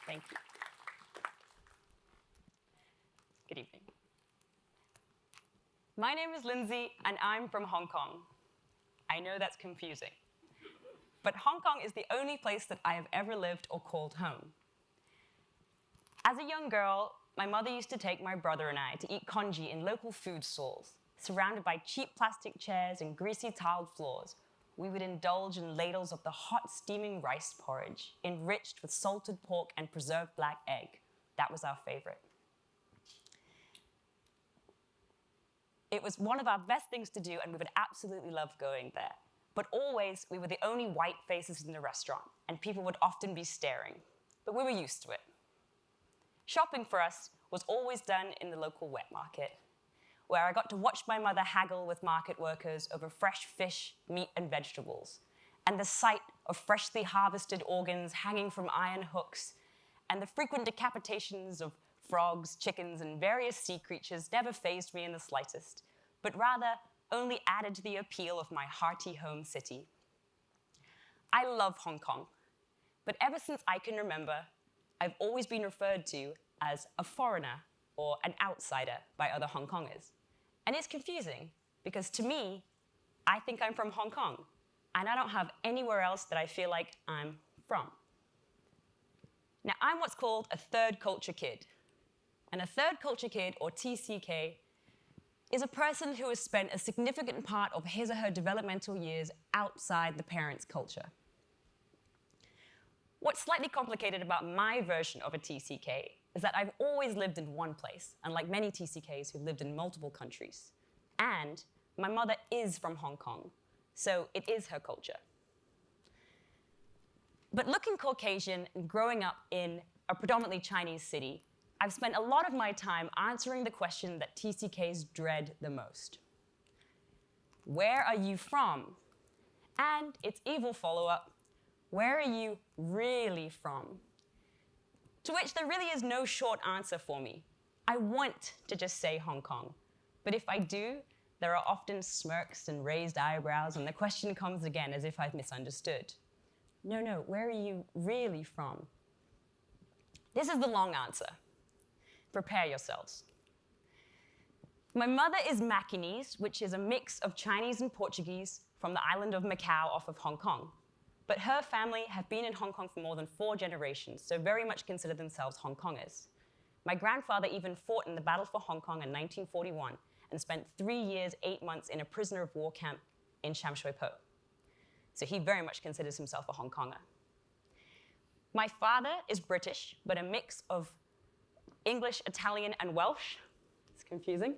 Thank you. Good evening. My name is Lindsay, and I'm from Hong Kong. I know that's confusing, but Hong Kong is the only place that I have ever lived or called home. As a young girl, my mother used to take my brother and I to eat congee in local food stalls. Surrounded by cheap plastic chairs and greasy tiled floors, we would indulge in ladles of the hot steaming rice porridge, enriched with salted pork and preserved black egg. That was our favorite. It was one of our best things to do, and we would absolutely love going there. But always, we were the only white faces in the restaurant, and people would often be staring. But we were used to it. Shopping for us was always done in the local wet market, where I got to watch my mother haggle with market workers over fresh fish, meat, and vegetables, and the sight of freshly harvested organs hanging from iron hooks, and the frequent decapitations of frogs, chickens, and various sea creatures never fazed me in the slightest, but rather only added to the appeal of my hearty home city. I love Hong Kong, but ever since I can remember, I've always been referred to as a foreigner or an outsider by other Hong Kongers. And it's confusing, because to me, I think I'm from Hong Kong, and I don't have anywhere else that I feel like I'm from. Now, I'm what's called a third culture kid. And a third culture kid, or TCK, is a person who has spent a significant part of his or her developmental years outside the parent's culture. What's slightly complicated about my version of a TCK is that I've always lived in one place, unlike many TCKs who've lived in multiple countries. And my mother is from Hong Kong, so it is her culture. But looking Caucasian and growing up in a predominantly Chinese city, I've spent a lot of my time answering the question that TCKs dread the most. Where are you from? And its evil follow-up, where are you really from? To which there really is no short answer for me. I want to just say Hong Kong, but if I do, there are often smirks and raised eyebrows, and the question comes again as if I've misunderstood. No, where are you really from? This is the long answer. Prepare yourselves. My mother is Macanese, which is a mix of Chinese and Portuguese from the island of Macau off of Hong Kong. But her family have been in Hong Kong for more than 4 generations, so very much consider themselves Hong Kongers. My grandfather even fought in the Battle for Hong Kong in 1941 and spent 3 years, 8 months in a prisoner of war camp in Sham Shui Po. So he very much considers himself a Hong Konger. My father is British, but a mix of English, Italian, and Welsh. It's confusing.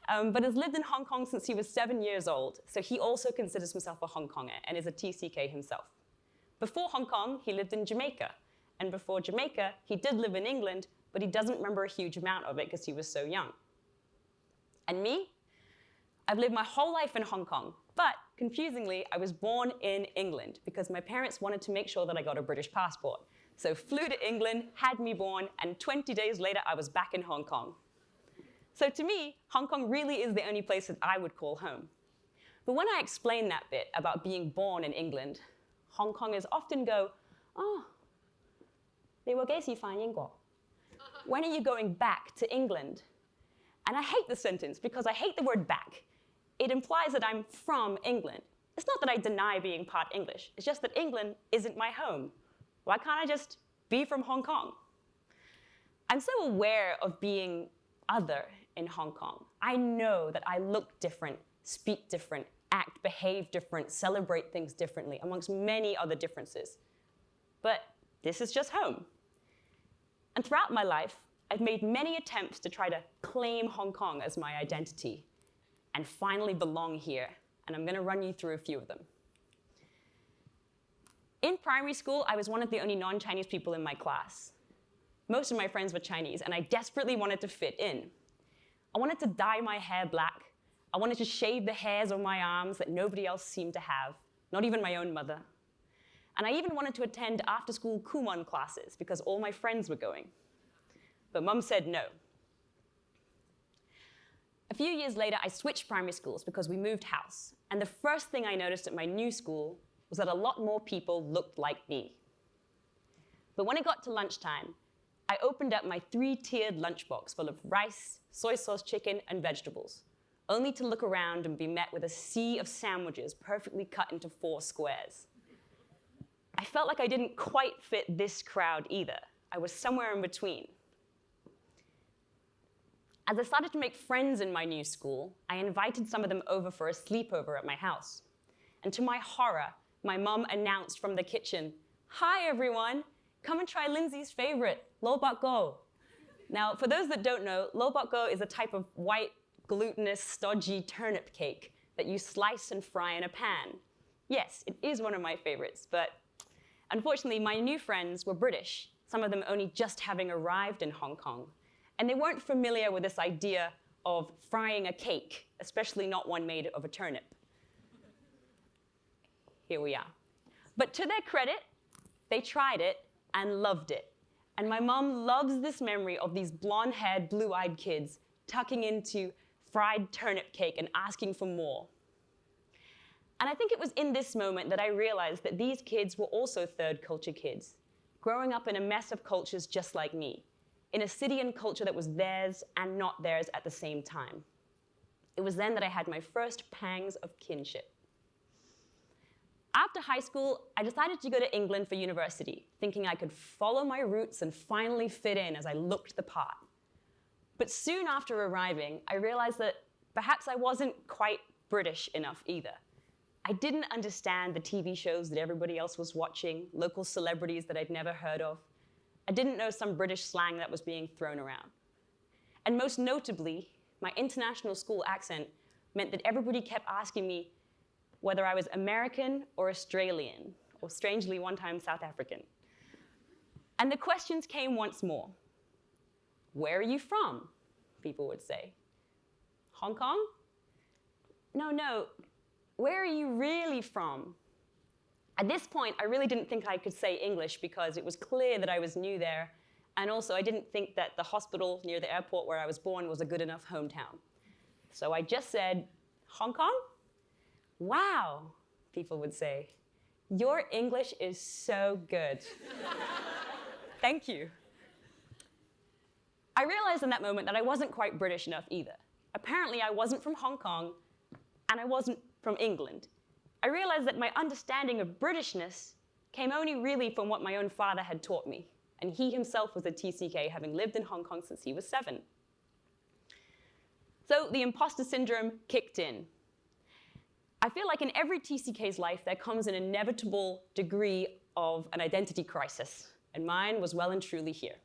But has lived in Hong Kong since he was 7 years old, so he also considers himself a Hong Konger and is a TCK himself. Before Hong Kong, he lived in Jamaica. And before Jamaica, he did live in England, but he doesn't remember a huge amount of it because he was so young. And me? I've lived my whole life in Hong Kong, but confusingly, I was born in England because my parents wanted to make sure that I got a British passport. So flew to England, had me born, and 20 days later, I was back in Hong Kong. So to me, Hong Kong really is the only place that I would call home. But when I explain that bit about being born in England, Hong Kongers often go, "Oh, 你會幾時返英國? When are you going back to England?" And I hate the sentence because I hate the word back. It implies that I'm from England. It's not that I deny being part English. It's just that England isn't my home. Why can't I just be from Hong Kong? I'm so aware of being other in Hong Kong. I know that I look different, speak different, act, behave different, celebrate things differently, amongst many other differences. But this is just home. And throughout my life, I've made many attempts to try to claim Hong Kong as my identity and finally belong here. And I'm going to run you through a few of them. In primary school, I was one of the only non-Chinese people in my class. Most of my friends were Chinese, and I desperately wanted to fit in. I wanted to dye my hair black. I wanted to shave the hairs on my arms that nobody else seemed to have, not even my own mother. And I even wanted to attend after-school Kumon classes because all my friends were going. But Mum said no. A few years later, I switched primary schools because we moved house. And the first thing I noticed at my new school was that a lot more people looked like me. But when it got to lunchtime, I opened up my 3-tiered lunchbox full of rice, soy sauce chicken, and vegetables, only to look around and be met with a sea of sandwiches perfectly cut into 4 squares. I felt like I didn't quite fit this crowd either. I was somewhere in between. As I started to make friends in my new school, I invited some of them over for a sleepover at my house. And to my horror, my mom announced from the kitchen, "Hi, everyone. Come and try Lindsay's favorite, lo bak go." Now, for those that don't know, lo bak go is a type of white, glutinous, stodgy turnip cake that you slice and fry in a pan. Yes, it is one of my favorites, but unfortunately, my new friends were British, some of them only just having arrived in Hong Kong, and they weren't familiar with this idea of frying a cake, especially not one made of a turnip. Here we are. But to their credit, they tried it and loved it. And my mom loves this memory of these blonde-haired, blue-eyed kids tucking into fried turnip cake and asking for more. And I think it was in this moment that I realized that these kids were also third culture kids, growing up in a mess of cultures just like me, in a city and culture that was theirs and not theirs at the same time. It was then that I had my first pangs of kinship. After high school, I decided to go to England for university, thinking I could follow my roots and finally fit in as I looked the part. But soon after arriving, I realized that perhaps I wasn't quite British enough either. I didn't understand the TV shows that everybody else was watching, local celebrities that I'd never heard of. I didn't know some British slang that was being thrown around. And most notably, my international school accent meant that everybody kept asking me whether I was American or Australian, or strangely, one time South African. And the questions came once more. "Where are you from?" people would say. "Hong Kong?" No, where are you really from? At this point, I really didn't think I could say English because it was clear that I was new there, and also I didn't think that the hospital near the airport where I was born was a good enough hometown. So I just said, "Hong Kong?" "Wow," people would say. "Your English is so good." Thank you. I realized in that moment that I wasn't quite British enough either. Apparently, I wasn't from Hong Kong, and I wasn't from England. I realized that my understanding of Britishness came only really from what my own father had taught me, and he himself was a TCK, having lived in Hong Kong since he was 7. So the imposter syndrome kicked in. I feel like in every TCK's life, there comes an inevitable degree of an identity crisis, and mine was well and truly here.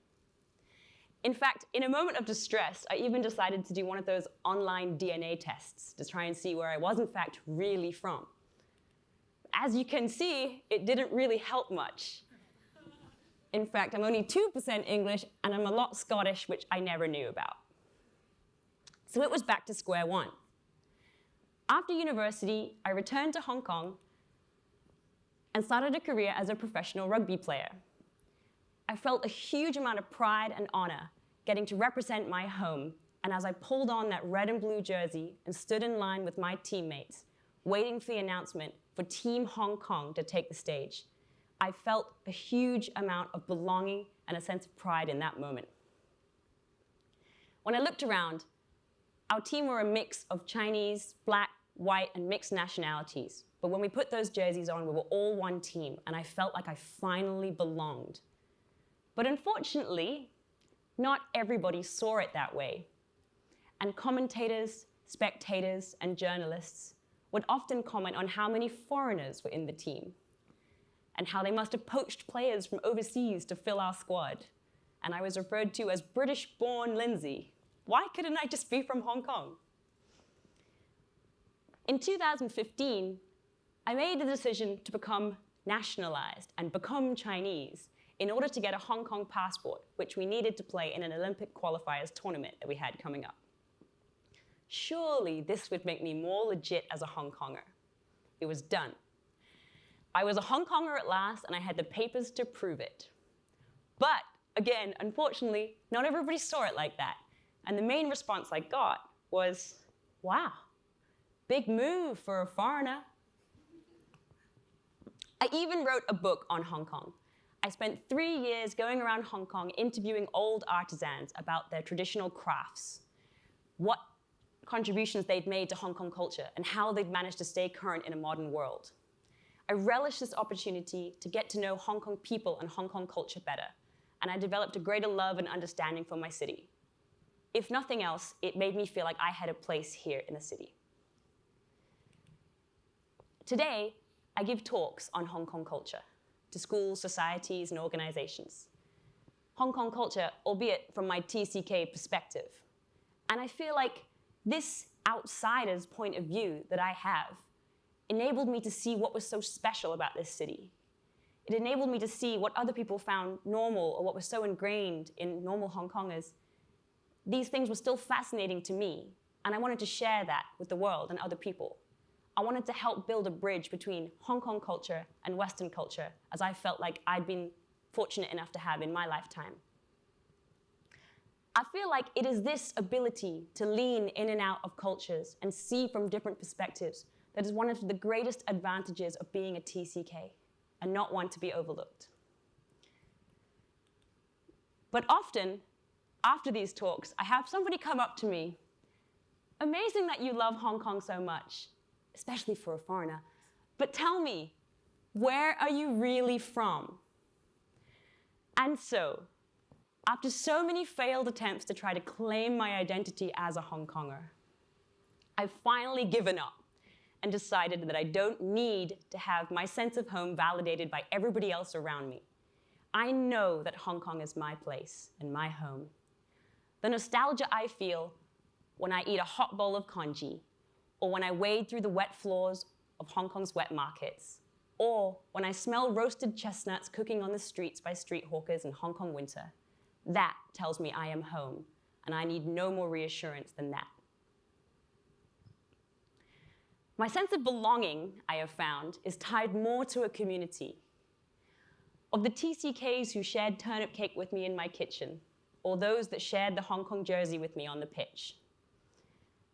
In fact, in a moment of distress, I even decided to do one of those online DNA tests to try and see where I was, in fact, really from. As you can see, it didn't really help much. In fact, I'm only 2% English, and I'm a lot Scottish, which I never knew about. So it was back to square one. After university, I returned to Hong Kong and started a career as a professional rugby player. I felt a huge amount of pride and honor getting to represent my home, and as I pulled on that red and blue jersey and stood in line with my teammates, waiting for the announcement for Team Hong Kong to take the stage, I felt a huge amount of belonging and a sense of pride in that moment. When I looked around, our team were a mix of Chinese, black, white, and mixed nationalities. But when we put those jerseys on, we were all one team, and I felt like I finally belonged. But unfortunately, not everybody saw it that way. And commentators, spectators, and journalists would often comment on how many foreigners were in the team, and how they must have poached players from overseas to fill our squad. And I was referred to as British-born Lindsay. Why couldn't I just be from Hong Kong? In 2015, I made the decision to become nationalized and become Chinese in order to get a Hong Kong passport, which we needed to play in an Olympic qualifiers tournament that we had coming up. Surely this would make me more legit as a Hong Konger. It was done. I was a Hong Konger at last, and I had the papers to prove it. But again, unfortunately, not everybody saw it like that. And the main response I got was, "Wow, big move for a foreigner." I even wrote a book on Hong Kong. I spent 3 years going around Hong Kong interviewing old artisans about their traditional crafts, what contributions they'd made to Hong Kong culture, and how they'd managed to stay current in a modern world. I relished this opportunity to get to know Hong Kong people and Hong Kong culture better, and I developed a greater love and understanding for my city. If nothing else, it made me feel like I had a place here in the city. Today, I give talks on Hong Kong culture to schools, societies, and organizations. Hong Kong culture, albeit from my TCK perspective. And I feel like this outsider's point of view that I have enabled me to see what was so special about this city. It enabled me to see what other people found normal or what was so ingrained in normal Hong Kongers. These things were still fascinating to me, and I wanted to share that with the world and other people. I wanted to help build a bridge between Hong Kong culture and Western culture, as I felt like I'd been fortunate enough to have in my lifetime. I feel like it is this ability to lean in and out of cultures and see from different perspectives that is one of the greatest advantages of being a TCK, and not one to be overlooked. But often, after these talks, I have somebody come up to me, "Amazing that you love Hong Kong so much, especially for a foreigner, but tell me, where are you really from?" And so, after so many failed attempts to try to claim my identity as a Hong Konger, I've finally given up and decided that I don't need to have my sense of home validated by everybody else around me. I know that Hong Kong is my place and my home. The nostalgia I feel when I eat a hot bowl of congee, or when I wade through the wet floors of Hong Kong's wet markets, or when I smell roasted chestnuts cooking on the streets by street hawkers in Hong Kong winter, that tells me I am home, and I need no more reassurance than that. My sense of belonging, I have found, is tied more to a community. Of the TCKs who shared turnip cake with me in my kitchen, or those that shared the Hong Kong jersey with me on the pitch.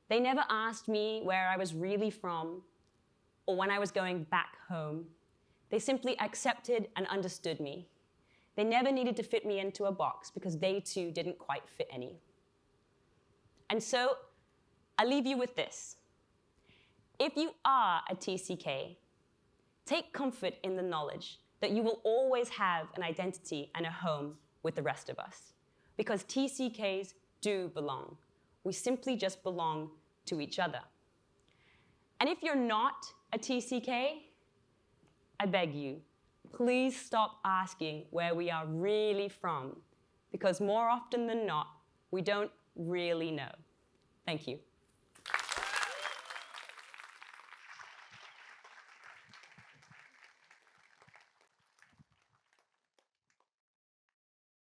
They never asked me where I was really from, or when I was going back home. They simply accepted and understood me. They never needed to fit me into a box because they too didn't quite fit any. And so, I leave you with this. If you are a TCK, take comfort in the knowledge that you will always have an identity and a home with the rest of us. Because TCKs do belong. We simply just belong to each other. And if you're not a TCK, I beg you, please stop asking where we are really from, because more often than not, we don't really know. Thank you.